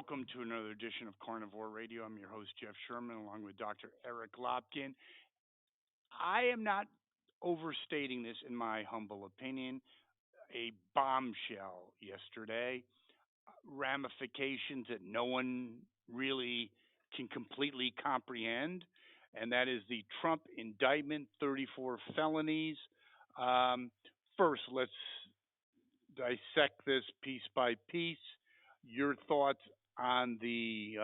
welcome to another edition of Carnivore Radio. I'm your host, Jeff Sherman, along with Dr. Eric Lopkin. I am not overstating this in my humble opinion. A bombshell yesterday, ramifications that no one really can completely comprehend, and that is the Trump indictment, 34 felonies. Um, First, let's dissect this piece by piece. Your thoughts on the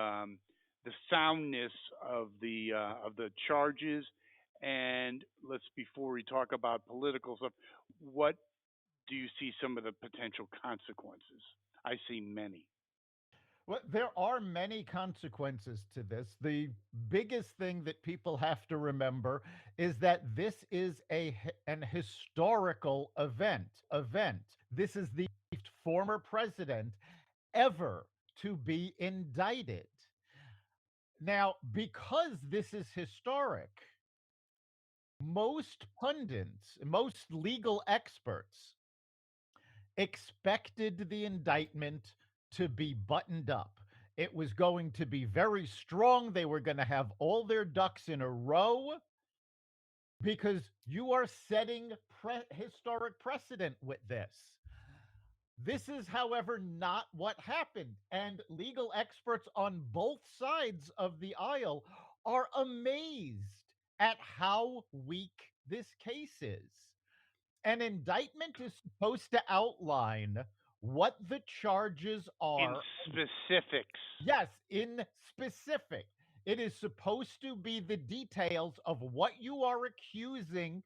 soundness of the charges, and let's before we talk about political stuff, what do you see some of the potential consequences? I see many. Well, there are many consequences to this. The biggest thing that people have to remember is that this is an historical event. This is the former president ever to be indicted. Now, because this is historic, most pundits, most legal experts expected the indictment to be buttoned up. It was going to be very strong. They were going to have all their ducks in a row because you are setting historic precedent with this. This is, however, not what happened. And legal experts on both sides of the aisle are amazed at how weak this case is. An indictment is supposed to outline what the charges In are. specifics. Yes, in specific. It is supposed to be the details of what you are accusing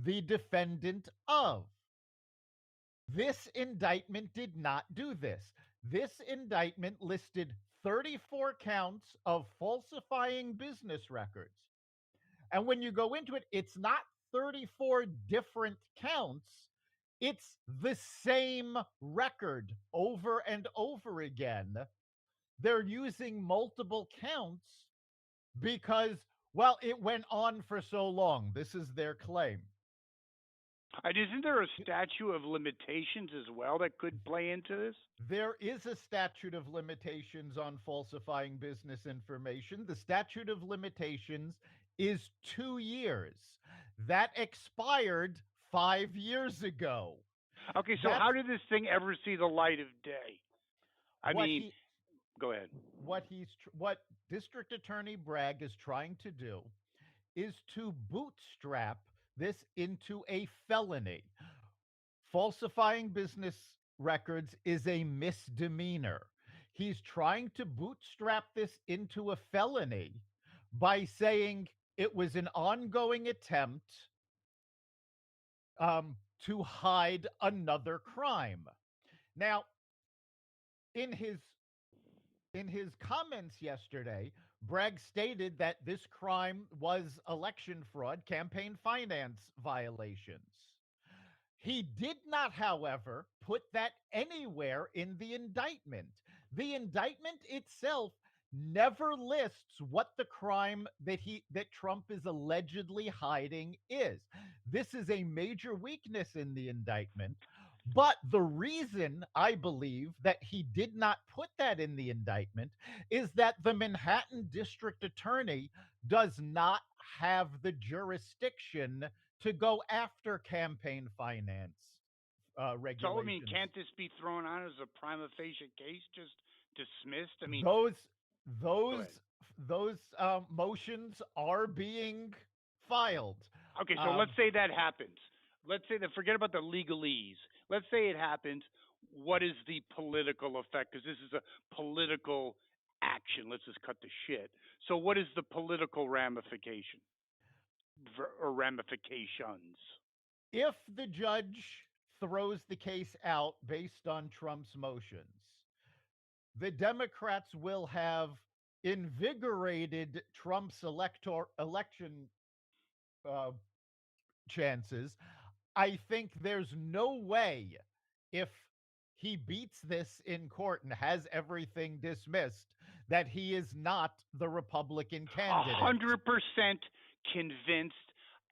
the defendant of. This indictment did not do this. This indictment listed 34 counts of falsifying business records. And when you go into it, it's not 34 different counts. It's the same record over and over again. They're using multiple counts because, well, it went on for so long. This is their claim. And isn't there a statute of limitations as well that could play into this? There is a statute of limitations on falsifying business information. The statute of limitations is 2 years. That expired 5 years ago. Okay, so That's how did this thing ever see the light of day? I what mean, he go ahead. what District Attorney Bragg is trying to do is to bootstrap this into a felony. Falsifying business records is a misdemeanor. He's trying to bootstrap this into a felony by saying it was an ongoing attempt to hide another crime. Now, in his in his comments yesterday, Bragg stated that this crime was election fraud, campaign finance violations. He did not, however, put that anywhere in the indictment. The indictment itself never lists what the crime that Trump is allegedly hiding is. This is a major weakness in the indictment. But the reason I believe that he did not put that in the indictment is that the Manhattan District Attorney does not have the jurisdiction to go after campaign finance So, I mean, regulations. can't this be thrown on as a prima facie case, just dismissed? I mean, Those go those ahead. those motions are being filed. Okay, so let's Um, say that happens. Let's say that, forget about the legalese. Let's say it happens. What is the political effect? Because this is a political action. Let's just cut the shit. So, what is the political ramification or ramifications? if the judge throws the case out based on Trump's motions, the Democrats will have invigorated Trump's election uh, chances. I think there's no way, if he beats this in court and has everything dismissed, that he is not the Republican A candidate. 100% convinced.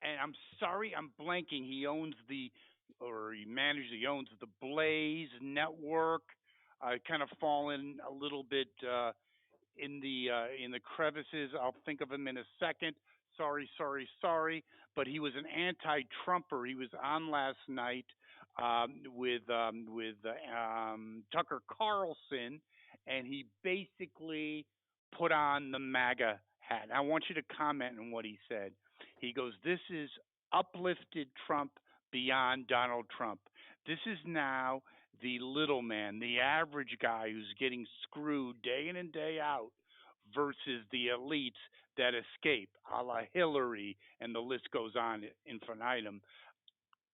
And I'm sorry, I'm blanking. He owns the, or he owns the Blaze Network. kind of fallen a little bit in the crevices. I'll think of him in a second. Sorry, sorry, sorry. But he was an anti-Trumper. He was on last night with Tucker Carlson, and he basically put on the MAGA hat. I want you to comment on what he said. He goes, "This is uplifted Trump beyond Donald Trump. This is now the little man, the average guy who's getting screwed day in and day out versus the elites that escape, a la Hillary, and the list goes on infinitum."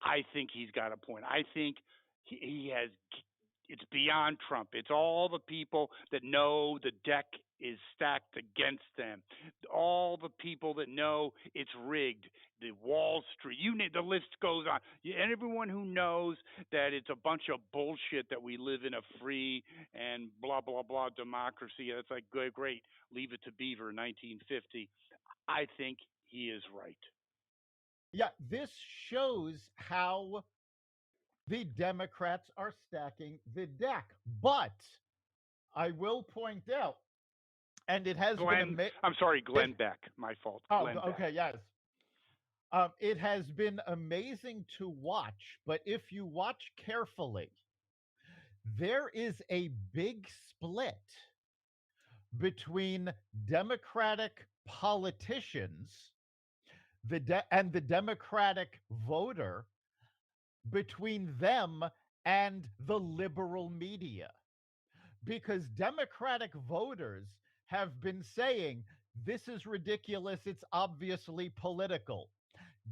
I think he's got a point. I think he has. It's beyond Trump. It's all the people that know the deck is stacked against them. All the people that know it's rigged. The Wall Street. The list goes on. And everyone who knows that it's a bunch of bullshit that we live in a free and blah blah blah democracy. That's like good, great. Leave it to Beaver, 1950. I think he is right. Yeah, this shows how the Democrats are stacking the deck. But I will point out, and it has been I'm sorry, it Glenn Beck. My fault. oh Glenn Beck. okay, yes. It has been amazing to watch, but if you watch carefully, there is a big split between Democratic politicians and the Democratic voter, between them and the liberal media, because Democratic voters have been saying this is ridiculous, it's obviously political.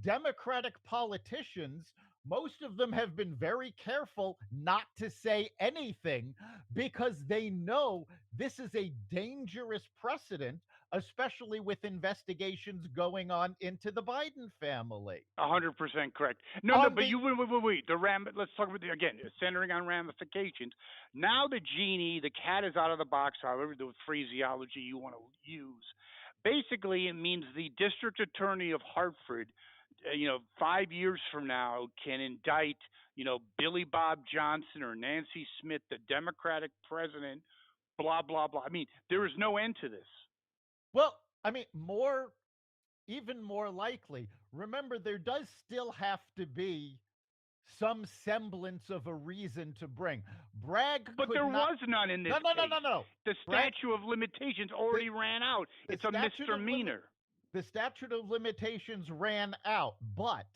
Democratic politicians, most of them have been very careful not to say anything because they know this is a dangerous precedent, especially with investigations going on into the Biden family. 100% correct. No, no, On but the you wait. Let's talk about again centering on ramifications. Now the genie, the cat is out of the box. However, the phraseology you want to use. Basically, it means the district attorney of Hartford, 5 years from now, can indict, Billy Bob Johnson or Nancy Smith, the Democratic president. Blah blah blah. I mean, there is no end to this. Well, I mean, even more likely, remember, there does still have to be some semblance of a reason to bring. Bragg But could there not. was none in this No, no, no, case. no, no. The Bragg, statute of limitations the, already ran out. the It's a statute of limit, misdemeanor. the statute of limitations ran out, but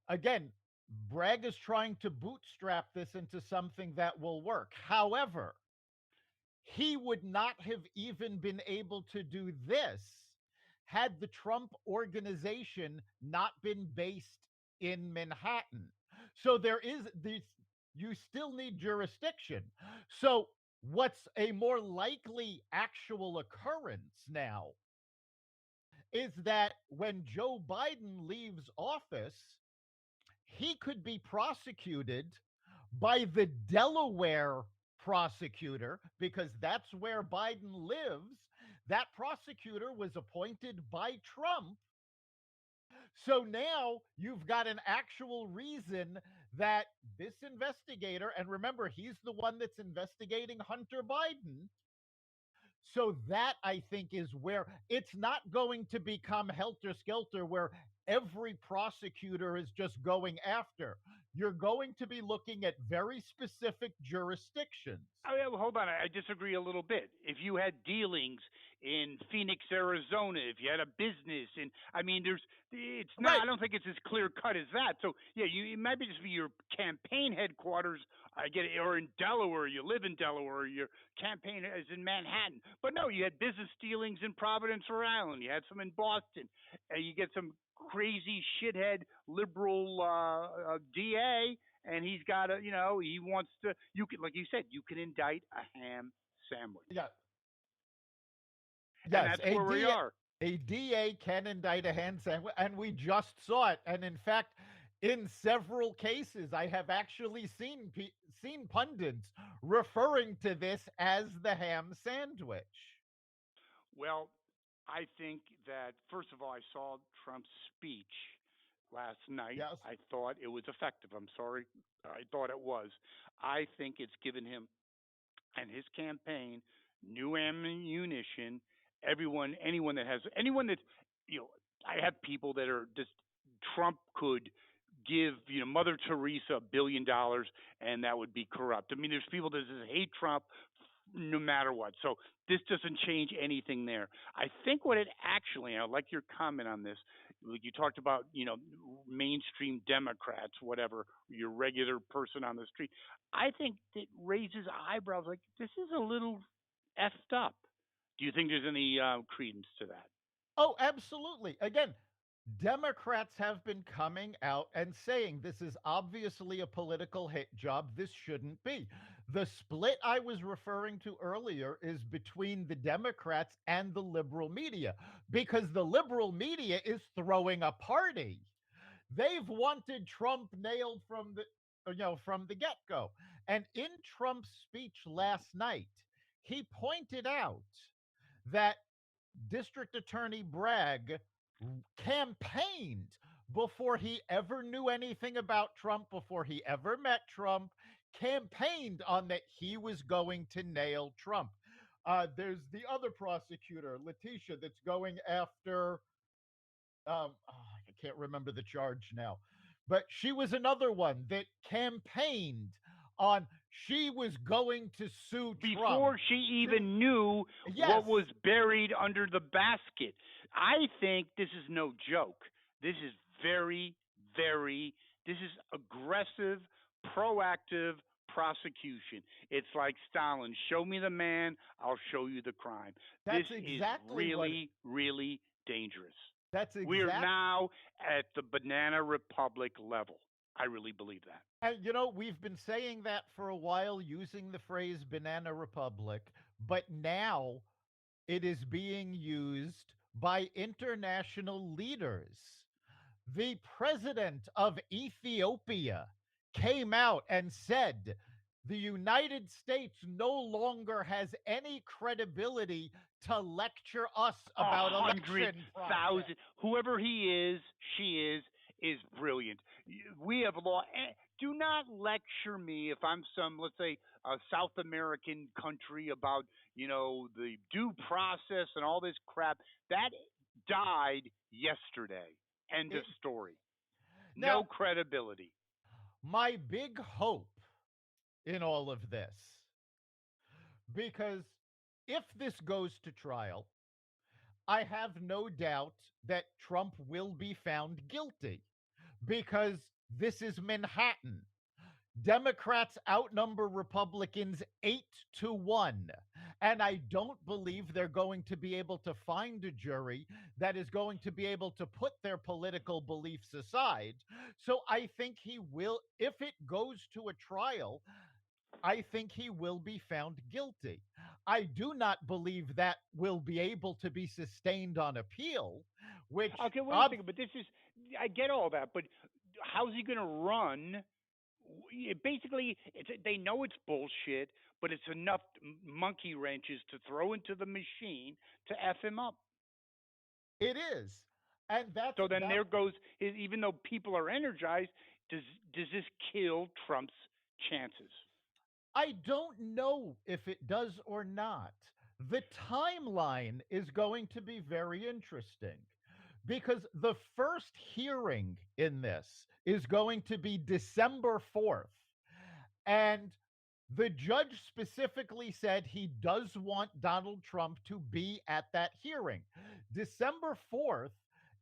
again, Bragg is trying to bootstrap this into something that will work. However, he would not have even been able to do this had the Trump organization not been based in Manhattan. So there is this, you still need jurisdiction. So what's a more likely actual occurrence now is that when Joe Biden leaves office, he could be prosecuted by the Delaware prosecutor because that's where Biden lives. That prosecutor was appointed by Trump. So now you've got an actual reason that this investigator, and remember, he's the one that's investigating Hunter Biden. So that, I think, is where it's not going to become helter skelter, where every prosecutor is just going after. You're going to be looking at very specific jurisdictions. Oh, yeah, well, hold on. I disagree a little bit. If you had dealings in Phoenix, Arizona, if you had a business, and I mean, it's not. Right. I don't think it's as clear cut as that. So yeah, it might be just be your campaign headquarters. I get it, or in Delaware. You live in Delaware. Your campaign is in Manhattan. But no, you had business dealings in Providence, Rhode Island. You had some in Boston. You get some crazy shithead liberal DA, and he's got he wants to. You can, like you said, you can indict a ham sandwich, Yeah. and Yes. that's where we are. A DA can indict a hand sandwich, and we just saw it. And in fact, in several cases, I have actually seen pundits referring to this as the ham sandwich. Well, I think that first of all, I saw Trump's speech last night. Yes. I thought it was effective. I'm sorry, I thought it was. I think it's given him and his campaign, new ammunition. Anyone that has, anyone that, you know, I have people that are just, Trump could give, Mother Teresa $1 billion, and that would be corrupt. I mean, there's people that just hate Trump no matter what. So this doesn't change anything there. I think what it actually, and I'd like your comment on this. Like you talked about, mainstream Democrats, whatever, your regular person on the street. I think it raises eyebrows. Like, this is a little effed up. Do you think there's any credence to that? Oh, absolutely. Again, Democrats have been coming out and saying this is obviously a political hit job. This shouldn't be. The split I was referring to earlier is between the Democrats and the liberal media because the liberal media is throwing a party. They've wanted Trump nailed from the get-go. And in Trump's speech last night, he pointed out that District Attorney Bragg campaigned before he ever knew anything about Trump, before he ever met Trump, campaigned on that he was going to nail Trump. There's the other prosecutor, Letitia, that's going after, I can't remember the charge now, but she was another one that campaigned on she was going to sue Trump. Before she To even knew Yes, what was buried under the basket. I think this is no joke. This is very, very, this is aggressive, proactive prosecution. It's like Stalin, show me the man, I'll show you the crime. This that's is exactly what really, really dangerous. that's We're exact now at the Banana Republic level. I really believe that. and we've been saying that for a while using the phrase banana republic, but now it is being used by international leaders. The president of Ethiopia came out and said the United States no longer has any credibility to lecture us A about hundred election process. thousand, whoever he is, she is brilliant. We have law. Do not lecture me if I'm some, let's say, a South American country about, the due process and all this crap. That died yesterday. End of It, story. No Now, credibility. my big hope in all of this, because if this goes to trial, I have no doubt that Trump will be found guilty because this is Manhattan. Democrats outnumber Republicans 8-1. And I don't believe they're going to be able to find a jury that is going to be able to put their political beliefs aside. So I think he will, if it goes to a trial, I think he will be found guilty. I do not believe that will be able to be sustained on appeal, which Okay, wait a second. But this is, I get all that, but how's he going to run? Basically, they know it's bullshit, but it's enough monkey wrenches to throw into the machine to f him up. it is. And So then that there goes his. Even though people are energized, does this kill Trump's chances? I don't know if it does or not. The timeline is going to be very interesting because the first hearing in this is going to be December 4th. And the judge specifically said he does want Donald Trump to be at that hearing. December 4th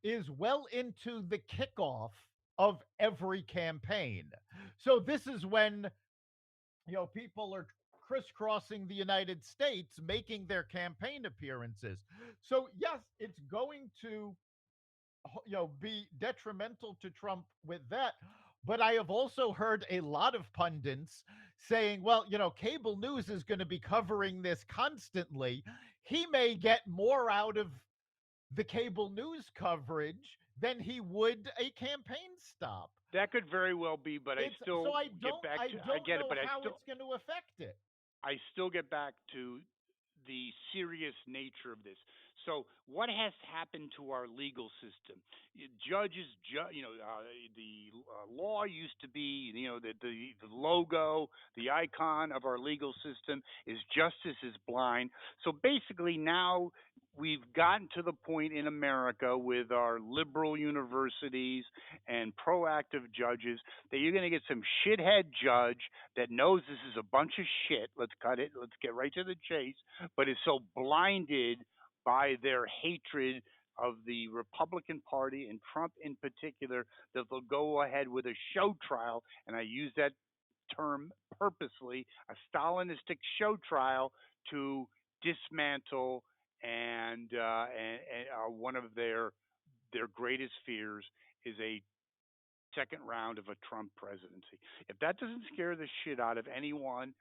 is well into the kickoff of every campaign. So this is when people are crisscrossing the United States making their campaign appearances. So yes, it's going to be detrimental to Trump with that. But I have also heard a lot of pundits saying, well, cable news is going to be covering this constantly. He may get more out of the cable news coverage than he would a campaign stop. That could very well be, but I It's so still get back I to. I don't get it, know but how it's going to affect it. I still get back to the serious nature of this. So, what has happened to our legal system? Judges, the law used to be, the logo, the icon of our legal system is justice is blind. So basically, now we've gotten to the point in America with our liberal universities and proactive judges that you're going to get some shithead judge that knows this is a bunch of shit. Let's cut it. Let's get right to the chase. But is so blinded by their hatred of the Republican Party and Trump in particular that they'll go ahead with a show trial, and I use that term purposely, a Stalinistic show trial to dismantle and one of their greatest fears is a second round of a Trump presidency. If that doesn't scare the shit out of anyone,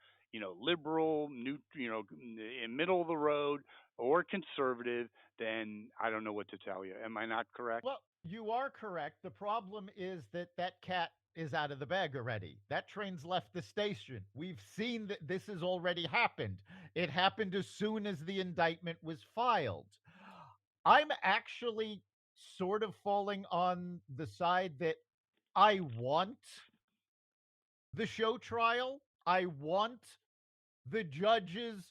liberal, in middle of the road, or conservative, then I don't know what to tell you. Am I not correct? Well, you are correct. The problem is that that cat is out of the bag already. That train's left the station. We've seen that this has already happened. It happened as soon as the indictment was filed. I'm actually sort of falling on the side that I want the show trial. I want the judges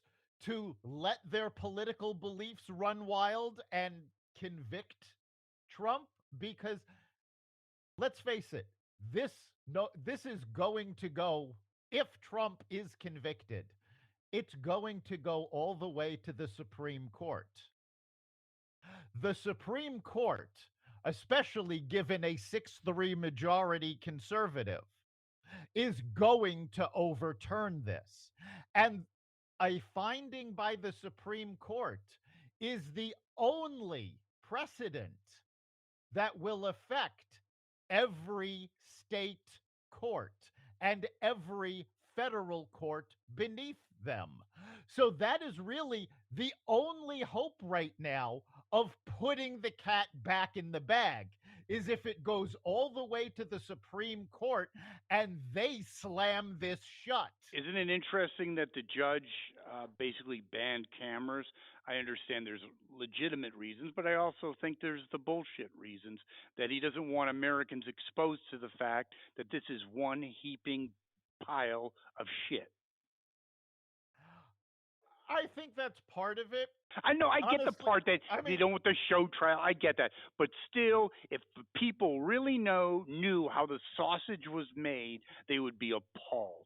to let their political beliefs run wild and convict Trump because let's face it, this this is going to go if Trump is convicted, it's going to go all the way to the Supreme Court. The Supreme Court, especially given a 6-3 majority conservative, is going to overturn this. And a finding by the Supreme Court is the only precedent that will affect every state court and every federal court beneath them. So that is really the only hope right now of putting the cat back in the bag is if it goes all the way to the Supreme Court and they slam this shut. Isn't it interesting that the judge basically banned cameras? I understand there's legitimate reasons, but I also think there's the bullshit reasons that he doesn't want Americans exposed to the fact that this is one heaping pile of shit. I think that's part of it. I know, I get the Honestly, part that I they mean, don't want the show trial. I get that, but still, if the people really knew how the sausage was made, they would be appalled.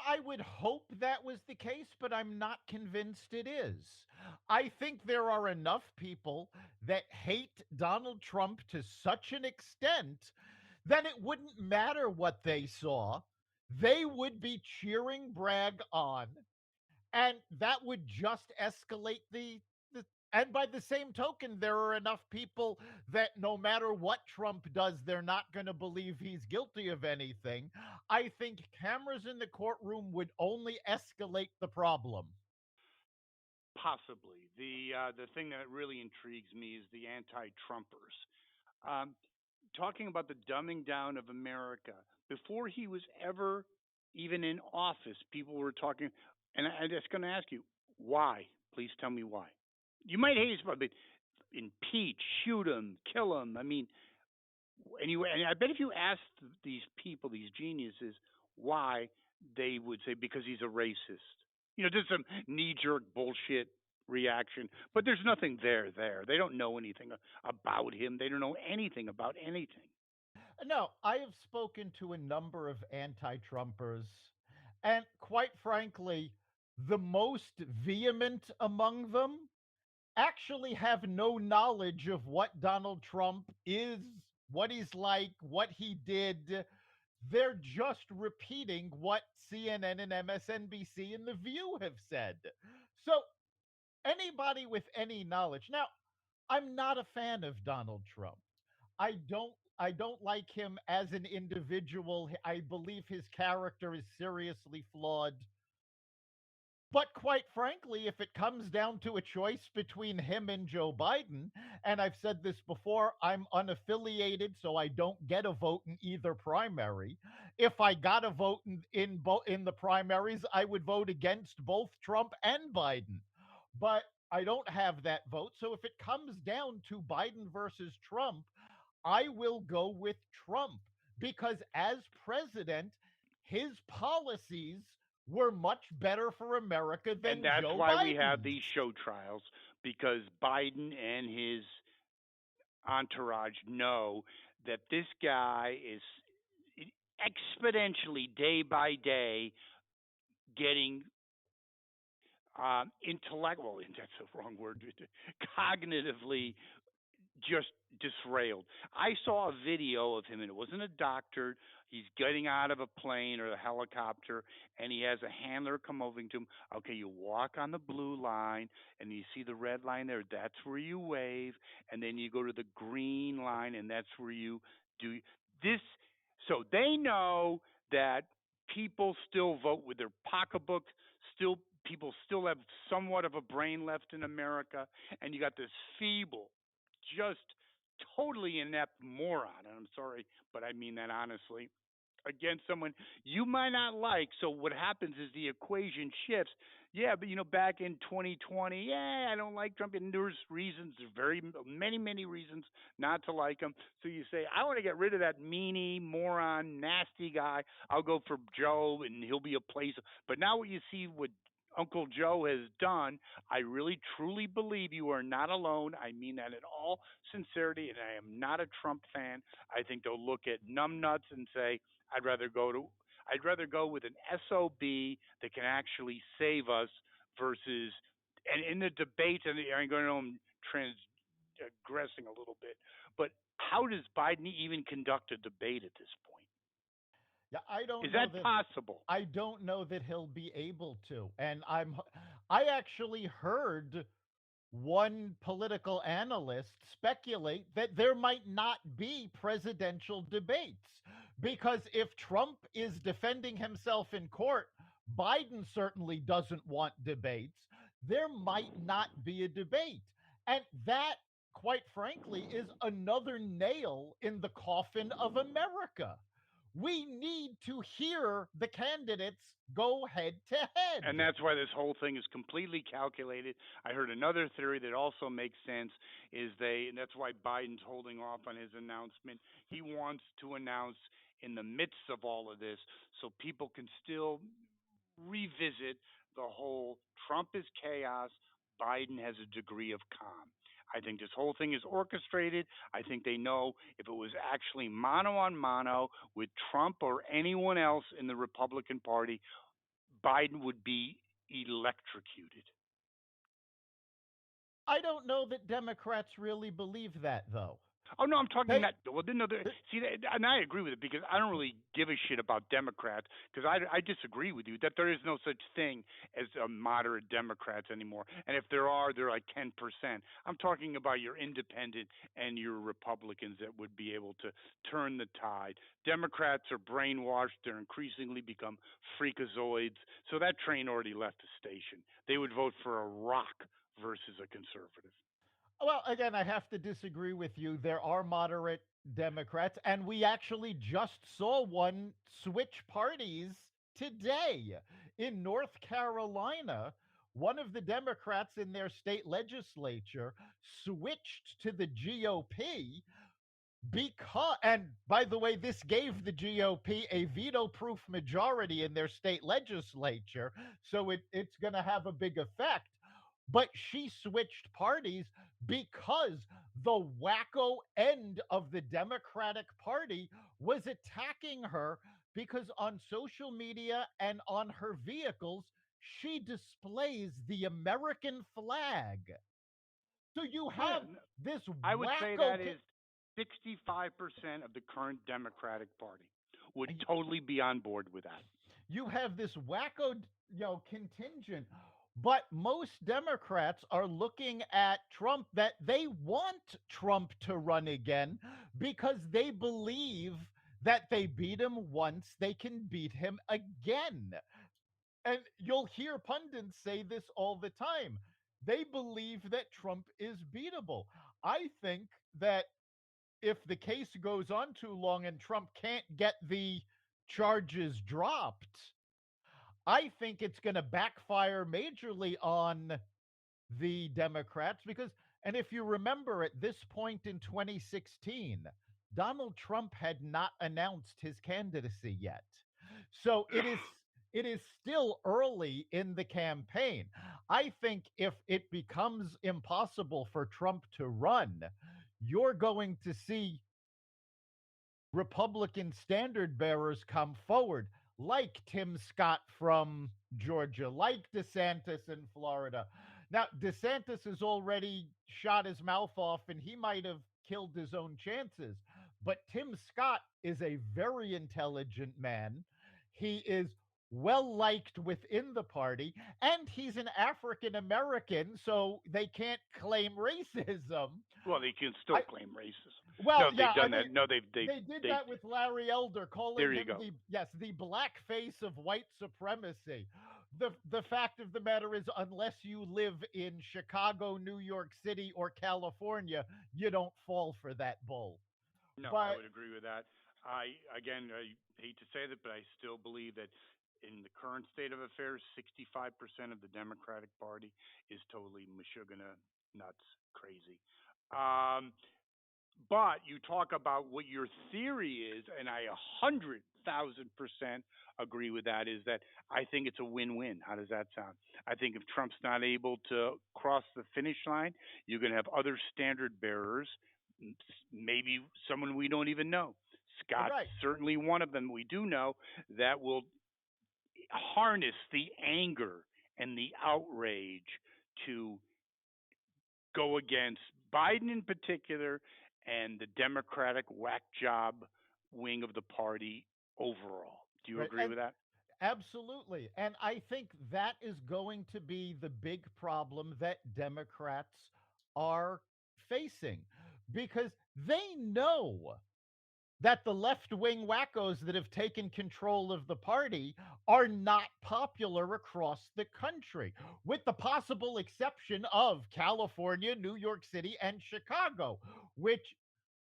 I would hope that was the case, but I'm not convinced it is. I think there are enough people that hate Donald Trump to such an extent that it wouldn't matter what they saw. They would be cheering Bragg on, and that would just escalate the and by the same token, there are enough people that no matter what Trump does, they're not going to believe he's guilty of anything. I think cameras in the courtroom would only escalate the problem. Possibly. The thing that really intrigues me is the anti-Trumpers. Um, Talking about the dumbing down of America. Before he was ever even in office, people were talking, and I'm just going to ask you, why? Please tell me why. You might hate his, but impeach, shoot him, kill him. I mean, and I bet if you asked these people, these geniuses, why, they would say because he's a racist. Just some knee jerk bullshit reaction. But there's nothing there. They don't know anything about him. They don't know anything about anything. No, I have spoken to a number of anti Trumpers, and quite frankly, the most vehement among them actually have no knowledge of what Donald Trump is, what he's like, what he did. They're just repeating what CNN and MSNBC and The View have said. So, anybody with any knowledge. Now, I'm not a fan of Donald Trump. I don't like him as an individual. I believe his character is seriously flawed. But quite frankly, if it comes down to a choice between him and Joe Biden, and I've said this before, I'm unaffiliated, so I don't get a vote in either primary. If I got a vote in the primaries, I would vote against both Trump and Biden. but I don't have that vote. So if it comes down to Biden versus Trump, I will go with Trump because as president, his policies were much better for America And than that's Joe why we have Biden's. these show trials, because Biden and his entourage know that this guy is exponentially, day by day, getting intellectual. That's the wrong word. Cognitively just disrailed. I saw a video of him, and it wasn't a doctor. He's getting out of a plane or a helicopter, and he has a handler come over to him. Okay, you walk on the blue line, and you see the red line there. That's where you wave, and then you go to the green line, and that's where you do this. So they know that people still vote with their pocketbook. Still, people still have somewhat of a brain left in America, and you got this feeble, just totally inept moron. And I'm sorry, but I mean that honestly. Against someone you might not like. So what happens is the equation shifts. Yeah, but back in 2020, yeah, I don't like Trump, and there's reasons, there's very many reasons not to like him. So you say, I want to get rid of that meanie, moron, nasty guy. I'll go for Joe, and he'll be a place. But now what you see, what Uncle Joe has done, I really truly believe you are not alone. I mean that in all sincerity, and I am not a Trump fan. I think they'll look at numbnuts and say, I'd rather go to I'd rather go with an SOB that can actually save us versus, and in the debate, and I'm going to transgressing a little bit, but how does Biden even conduct a debate at this point? Yeah, I don't Is know that that possible? I don't know that he'll be able to. And I actually heard one political analyst speculate that there might not be presidential debates because if Trump is defending himself in court, Biden certainly doesn't want debates. There might not be a debate. And that, quite frankly, is another nail in the coffin of America. We need to hear the candidates go head to And head. that's why this whole thing is completely calculated. I heard another theory that also makes sense is and that's why Biden's holding off on his announcement. He wants to announce in the midst of all of this so people can still revisit the whole Trump is chaos, Biden has a degree of calm. I think this whole thing is orchestrated. I think they know if it was actually mano on mano with Trump or anyone else in the Republican Party, Biden would be electrocuted. I don't know that Democrats really believe that, though. Oh no, I'm talking They, that. Well, no, see, and I agree with it because I don't really give a shit about Democrats because I disagree with you that there is no such thing as a moderate Democrats anymore, and if there are, they're like 10%. I'm talking about your independent and your Republicans that would be able to turn the tide. Democrats are brainwashed; they're increasingly become freakazoids. So that train already left the station. They would vote for a rock versus a conservative. well, again, I have to disagree with you. There are moderate Democrats, and we actually just saw one switch parties today in North Carolina. One of the Democrats in their state legislature switched to the GOP because, and by the way, this gave the GOP a veto proof majority in their state legislature, so it's going to have a big effect. But she switched parties because the wacko end of the Democratic Party was attacking her because on social media and on her vehicles, she displays the American flag. So you Yeah, have this I would say wacko. that is 65% of the current Democratic Party would totally be on board with that. You have this wacko, contingent. But most Democrats are looking at Trump that they want Trump to run again because they believe that they beat him once, they can beat him again. And you'll hear pundits say this all the time. They believe that Trump is beatable. I think that if the case goes on too long and Trump can't get the charges dropped, I think it's going to backfire majorly on the Democrats because, and if you remember at this point in 2016, Donald Trump had not announced his candidacy yet. So it is still early in the campaign. I think if it becomes impossible for Trump to run, you're going to see Republican standard bearers come forward, like Tim Scott from Georgia, like DeSantis in Florida. Now, DeSantis has already shot his mouth off and he might have killed his own chances. But Tim Scott is a very intelligent man. He is well liked within the party, and he's an African American, so they can't claim racism. Well, they can still I, claim racism. well, No, yeah, they've I done mean, that. No, they've they did they. that with Larry Elder, calling There you him go. the, yes, the black face of white supremacy. The fact of the matter is, unless you live in Chicago, New York City, or California, you don't fall for that bull. No, I But would agree with that. I hate to say that, but I still believe that in the current state of affairs, 65% of the Democratic Party is totally mashugana nuts crazy. Um, but you talk about what your theory is, and I 100,000% agree with that. Is that I think it's a win-win. How does that sound? I think if Trump's not able to cross the finish line, you're going to have other standard bearers, maybe someone we don't even know. Scott's right, certainly one of them we do know that will harness the anger and the outrage to go against Biden in particular and the Democratic whack job wing of the party overall. Do you right, agree and with that? absolutely. And I think that is going to be the big problem that Democrats are facing because they know that the left wing wackos that have taken control of the party are not popular across the country, with the possible exception of California, New York City, and Chicago, which,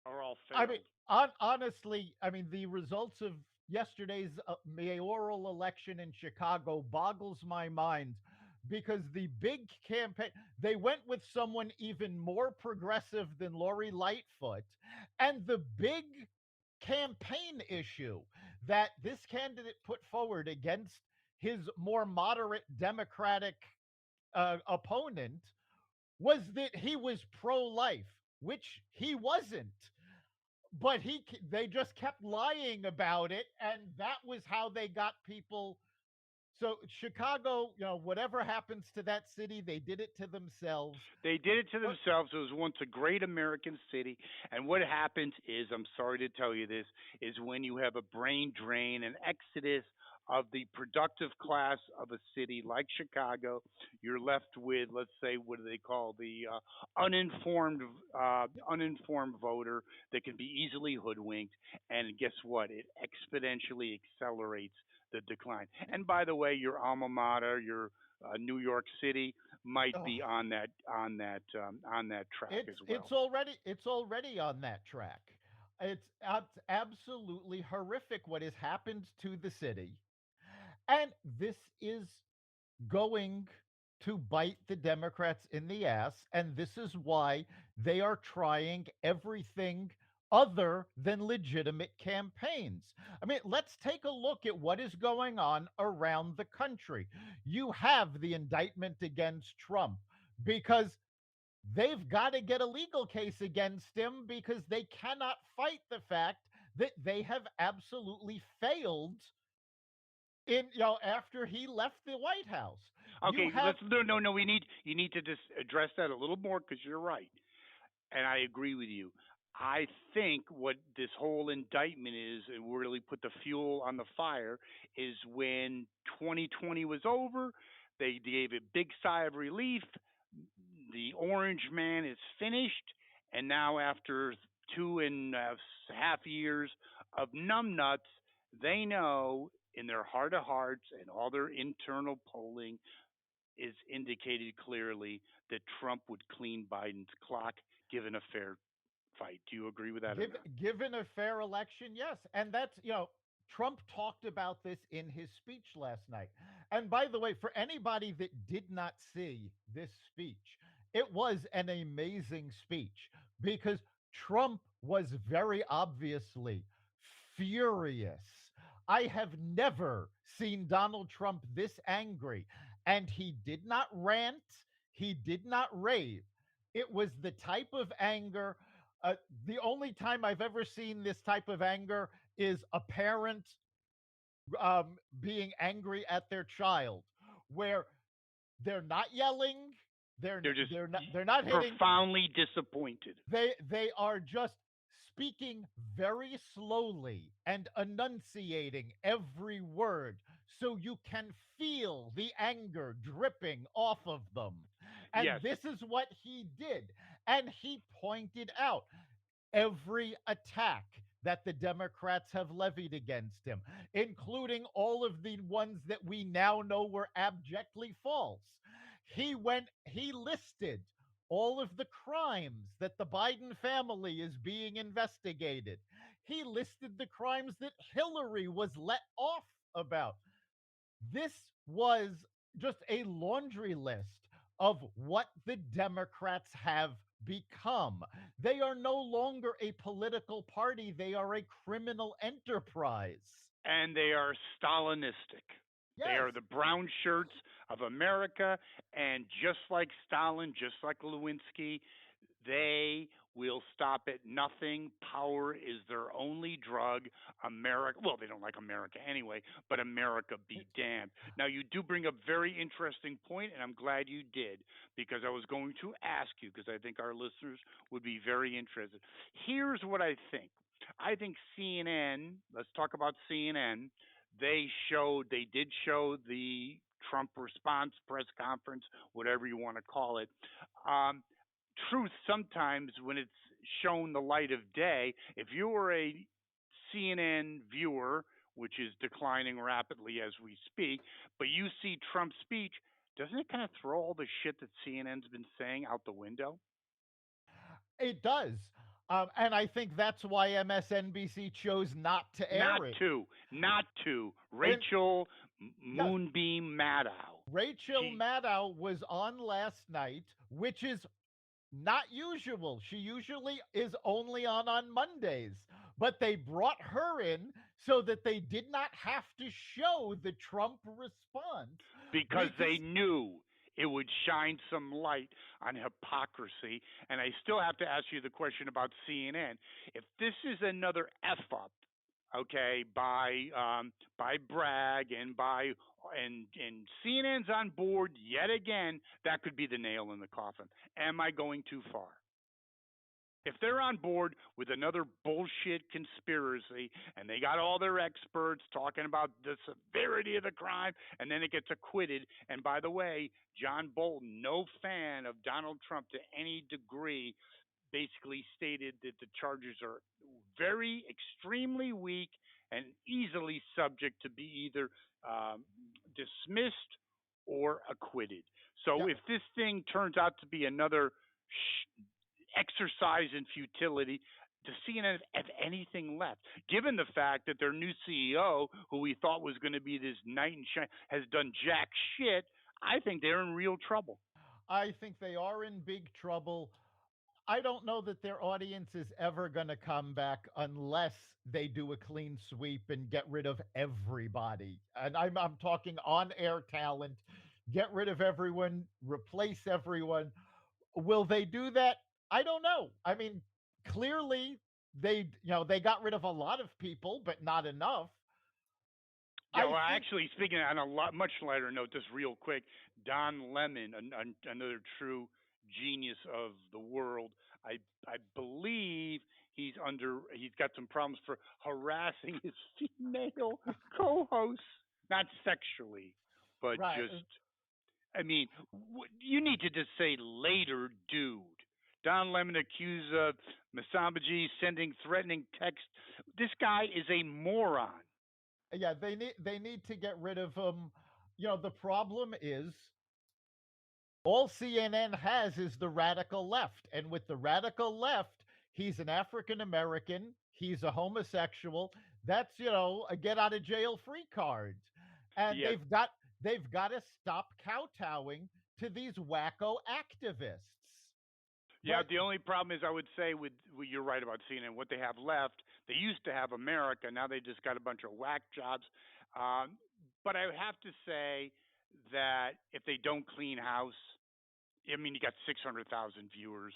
Are all I mean, failed. honestly, I mean, the results of yesterday's mayoral election in Chicago boggles my mind because the big campaign, they went with someone even more progressive than Lori Lightfoot. And the big campaign issue that this candidate put forward against his more moderate Democratic opponent was that he was pro life, which he wasn't. But they just kept lying about it, and that was how they got people. So Chicago, whatever happens to that city, they did it to themselves. They did it to But themselves. It was once a great American city. And what happens is, I'm sorry to tell you this, is when you have a brain drain, an exodus of the productive class of a city like Chicago, you're left with, let's say, what do they call the uninformed voter that can be easily hoodwinked. And guess what? It exponentially accelerates the decline. And by the way, your alma mater, your New York City, might oh, be on that track it's as well. it's already it's already on that track. It's absolutely horrific what has happened to the city, and this is going to bite the Democrats in the ass. And this is why they are trying everything other than legitimate campaigns. I mean, let's take a look at what is going on around the country. You have the indictment against Trump because they've got to get a legal case against him because they cannot fight the fact that they have absolutely failed in after he left the White House. You Okay, have let's no. We need you need to just address that a little more because you're right, and I agree with you. I think what this whole indictment is, and really put the fuel on the fire, is when 2020 was over, they gave a big sigh of relief. The Orange Man is finished, and now after 2.5 years of numbnuts, they know in their heart of hearts and all their internal polling is indicated clearly that Trump would clean Biden's clock given a fair fight. Do you agree with that or give not? given a fair election, yes, and that's Trump talked about this in his speech last night. And by the way, for anybody that did not see this speech, it was an amazing speech because Trump was very obviously furious. I have never seen Donald Trump this angry. And he did not rant, he did not rave. It was the type of anger. The only time I've ever seen this type of anger is a parent being angry at their child, where they're not yelling, They're just they're not hitting, profoundly disappointed. they are just speaking very slowly and enunciating every word so you can feel the anger dripping off of them. And Yes, this is what he did. And he pointed out every attack that the Democrats have levied against him, including all of the ones that we now know were abjectly false. He listed all of the crimes that the Biden family is being investigated. He listed the crimes that Hillary was let off about. This was just a laundry list of what the Democrats have become. They are no longer a political party, they are a criminal enterprise. and they are Stalinistic. They Yes, are the brown shirts of America, and just like Stalin, just like Lewinsky, they will stop at nothing. Power is their only drug. America, well, they don't like America anyway, but America be damned. Now, you do bring up very interesting point, and I'm glad you did, because I was going to ask you, because I think our listeners would be very interested. Here's what I think. I think CNN, let's talk about CNN. They did show the Trump response press conference, whatever you want to call it. Um, Truth sometimes when it's shown the light of day, if you were a CNN viewer, which is declining rapidly as we speak, but you see Trump's speech, doesn't it kind of throw all the shit that CNN's been saying out the window? it does. And I think that's why MSNBC chose not to Not air it. to, not to. And Rachel yes, Moonbeam Maddow. Rachel She Maddow was on last night, which is not usual. She usually is only on Mondays. But they brought her in so that they did not have to show the Trump response because because they knew it would shine some light on hypocrisy. And I still have to ask you the question about CNN. If this is another f up, okay, by Bragg and CNN's on board yet again, that could be the nail in the coffin. Am I going too far? If they're on board with another bullshit conspiracy and they got all their experts talking about the severity of the crime and then it gets acquitted, and by the way, John Bolton, no fan of Donald Trump to any degree, basically stated that the charges are very extremely weak and easily subject to be either um, dismissed or acquitted. So yeah, if this thing turns out to be another exercise in futility, does CNN have anything left? Given the fact that their new CEO, who we thought was going to be this knight in shine, has done jack shit, I think they're in real trouble. I think they are in big trouble. I don't know that their audience is ever going to come back unless they do a clean sweep and get rid of everybody. And I'm talking on air talent, get rid of everyone, replace everyone. Will they do that? I don't know. I mean, clearly they got rid of a lot of people, but not enough. Yeah, I well, think actually, speaking on a much lighter note, just real quick, Don Lemon, another true genius of the world, I I believe he's got some problems for harassing his female co-hosts, not sexually, but right. just I mean, you need to just say later, dude. Don Lemon accused of Masambaji sending threatening text. This guy is a moron. Yeah, they need to get rid of the problem is all CNN has is the radical left. And with the radical left, he's an African American, he's a homosexual. That's a get out of jail free card. And Yeah, they've got to stop kowtowing to these wacko activists. yeah. But The only problem is, I would say, with well, you're right about CNN. What they have left, they used to have America. Now they just got a bunch of whack jobs. Um, but I have to say that if they don't clean house, I mean, you got 600,000 viewers.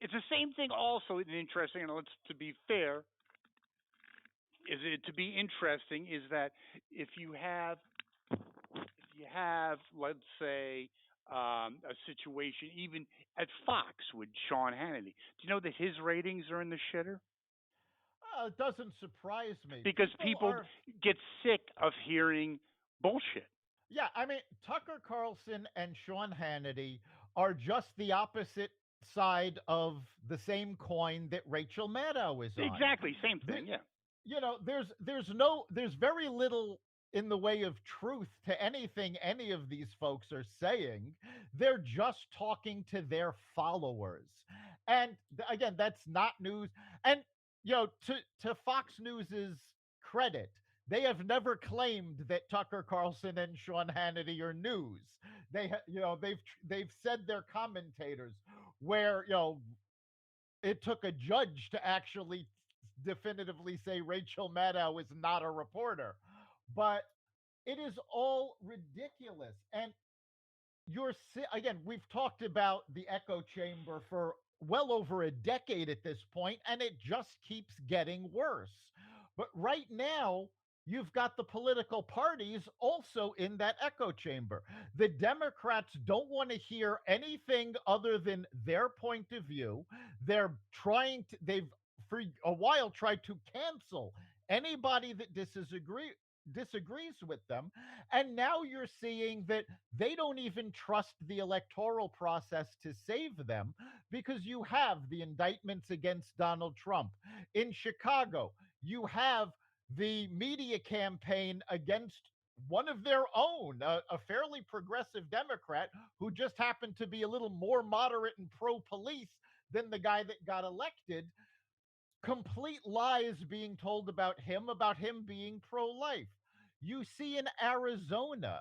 It's the same thing. Also, interesting, and let's to be fair, is it to be interesting is that if you have let's say a situation even at Fox with Sean Hannity. Do you know that his ratings are in the shitter it doesn't surprise me. because People people are get sick of hearing bullshit? Yeah, I mean, Tucker Carlson and Sean Hannity are just the opposite side of the same coin that Rachel Maddow is on. Exactly, same The, thing. Yeah, there's very little in the way of truth to anything any of these folks are saying. They're just talking to their followers. And again, that's not news. And to Fox News's credit, they have never claimed that Tucker Carlson and Sean Hannity are news. They've said they're commentators, where it took a judge to actually definitively say Rachel Maddow is not a reporter. But it is all ridiculous. And again, we've talked about the echo chamber for well over a decade at this point, and it just keeps getting worse. But right now, you've got the political parties also in that echo chamber. The Democrats don't want to hear anything other than their point of view. They've for a while tried to cancel anybody that disagrees with them. And now you're seeing that they don't even trust the electoral process to save them, because you have the indictments against Donald Trump. In Chicago, you have the media campaign against one of their own, a fairly progressive Democrat who just happened to be a little more moderate and pro police than the guy that got elected. Complete lies being told about him being pro life. You see in Arizona,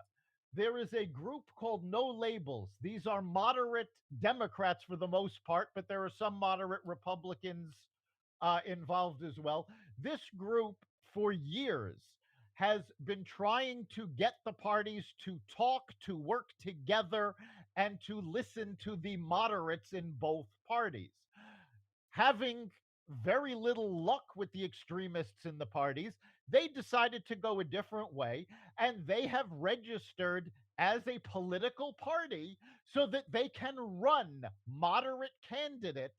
there is a group called No Labels. These are moderate Democrats for the most part, but there are some moderate Republicans involved as well. This group, for years, has been trying to get the parties to talk, to work together, and to listen to the moderates in both parties. Having very little luck with the extremists in the parties, they decided to go a different way, and they have registered as a political party so that they can run moderate candidates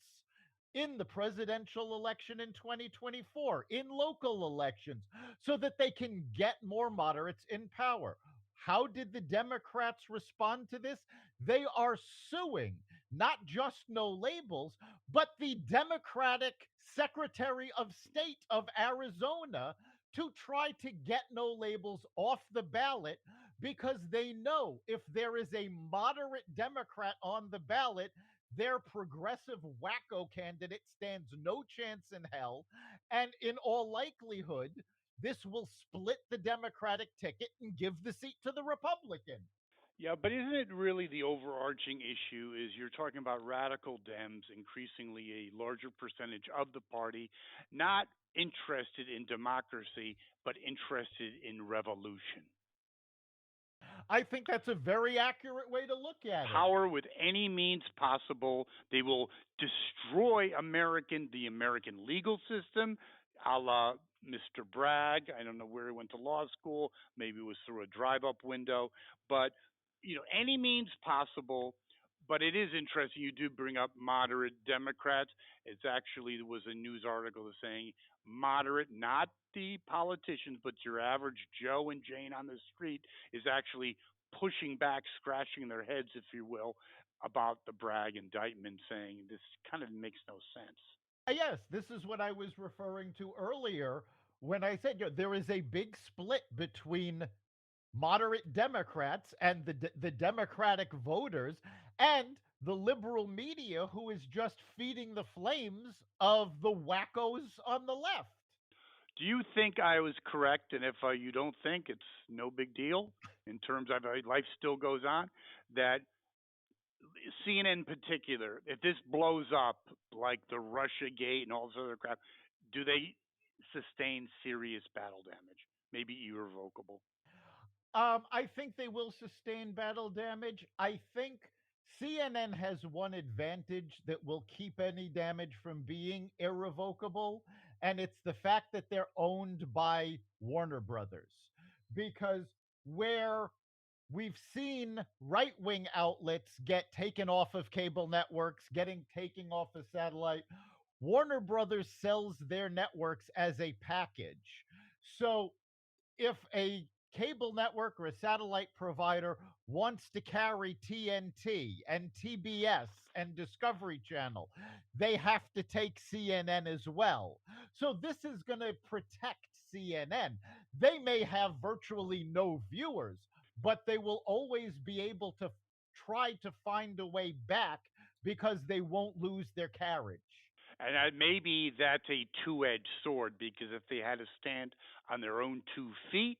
in the presidential election in 2024, in local elections, so that they can get more moderates in power. How did the Democrats respond to this? They are suing not just No Labels, but the Democratic Secretary of State of Arizona to try to get No Labels off the ballot, because they know if there is a moderate Democrat on the ballot, their progressive wacko candidate stands no chance in hell. And in all likelihood, this will split the Democratic ticket and give the seat to the Republican. yeah, but isn't it really the overarching issue is you're talking about radical Dems, increasingly a larger percentage of the party, not interested in democracy, but interested in revolution. I think that's a very accurate way to look at it. Power with any means possible. They will destroy the American legal system, a la Mr. Bragg. I don't know where he went to law school. Maybe it was through a drive-up window, but any means possible. But it is interesting. You do bring up moderate Democrats. It's actually there was a news article saying moderate, not the politicians, but your average Joe and Jane on the street is actually pushing back, scratching their heads, if you will, about the Bragg indictment, saying this kind of makes no sense. Yes, this is what I was referring to earlier when I said there is a big split between moderate Democrats and the Democratic voters and the liberal media, who is just feeding the flames of the wackos on the left. Do you think I was correct? And if you don't think, it's no big deal in terms of life still goes on. That CNN in particular, if this blows up like the Russia gate and all this other crap, do they sustain serious battle damage? Maybe irrevocable. I think they will sustain battle damage. I think CNN has one advantage that will keep any damage from being irrevocable, and it's the fact that they're owned by Warner Brothers. Because where we've seen right wing outlets get taken off of cable networks, getting taken off of satellite, Warner Brothers sells their networks as a package. So if a cable network or a satellite provider wants to carry TNT and TBS and Discovery Channel, they have to take CNN as well. So this is going to protect CNN. They may have virtually no viewers, but they will always be able to try to find a way back because they won't lose their carriage. And maybe that's a two-edged sword because if they had to stand on their own 2 feet,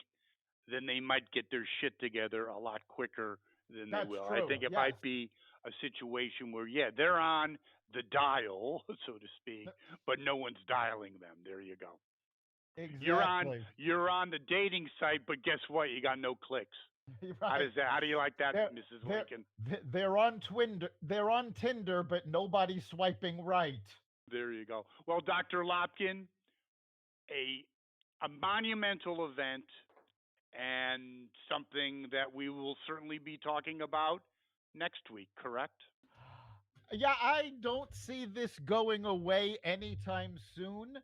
then they might get their shit together a lot quicker than they That's will. I true. think it Yes, might be a situation where, yeah, they're on the dial, so to speak, but no one's dialing them. There you go. You're on exactly. you're on the dating site, but guess what? You got no clicks. How Right. does that? How do you like that, They're Mrs. they're Lincoln? they're on Twinder. They're on Tinder, but nobody's swiping right. There you go. Well, Dr. Lopkin, a a monumental event and something that we will certainly be talking about next week, correct? Yeah, I don't see this going away anytime soon.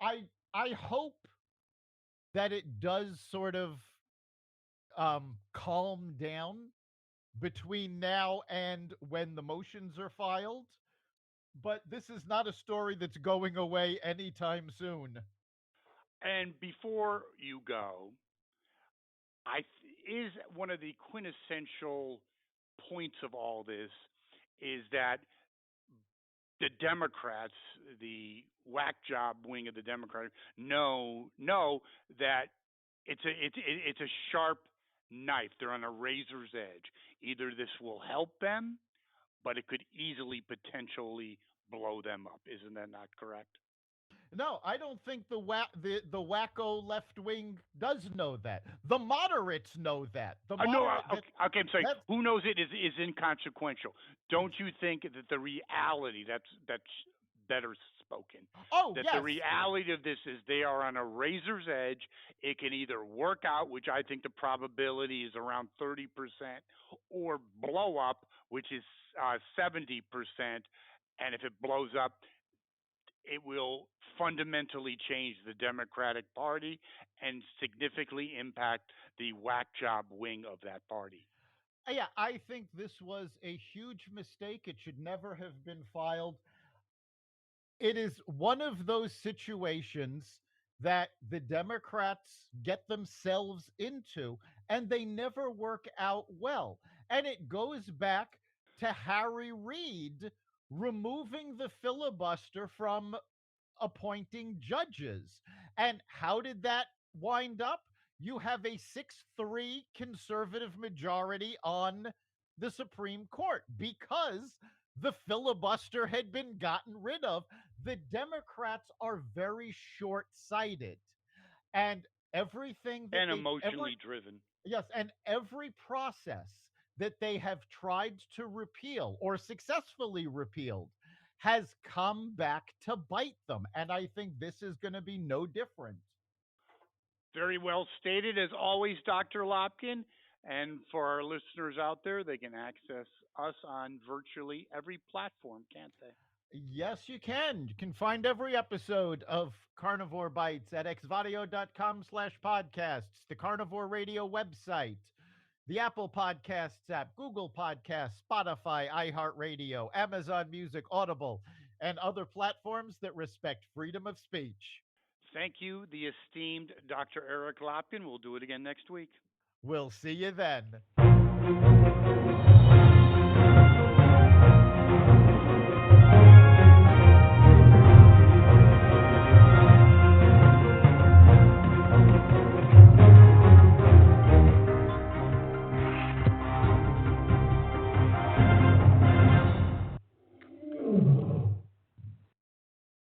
I hope that it does sort of calm down between now and when the motions are filed. But this is not a story that's going away anytime soon. And before you go, is one of the quintessential points of all this is that the Democrats, the whack job wing of the Democrat, know that it's a sharp knife. They're on a razor's edge. Either this will help them, but it could easily potentially blow them up. Isn't that not correct? No, I don't think the wacko left wing does know that. The moderates know that. The No, moderate that okay, okay, I'm sorry. that's Who knows it is inconsequential. Don't you think that the reality that's better spoken, oh that the yes. reality of this is they are on a razor's edge. It can either work out, which I think the probability is around 30%, or blow up, which is 70%. And if it blows up, it will fundamentally change the Democratic Party and significantly impact the whack job wing of that party. Yeah, I think this was a huge mistake. It should never have been filed. It is one of those situations that the Democrats get themselves into and they never work out well. And it goes back to Harry Reid removing the filibuster from appointing judges. And how did that wind up? You have a 6-3 conservative majority on the Supreme Court because the filibuster had been gotten rid of. The Democrats are very short sighted. And everything that And they've ever, emotionally driven. yes, and every process that they have tried to repeal or successfully repealed has come back to bite them. And I think this is going to be no different. Very well stated, as always, Dr. Lopkin. And for our listeners out there, they can access us on virtually every platform, can't they? Yes, you can. You can find every episode of Carnivore Bites at xvadio.com/podcasts, the Carnivore Radio website, the Apple Podcasts app, Google Podcasts, Spotify, iHeartRadio, Amazon Music, Audible, and other platforms that respect freedom of speech. Thank you, the esteemed Dr. Eric Lopkin. We'll do it again next week. We'll see you then.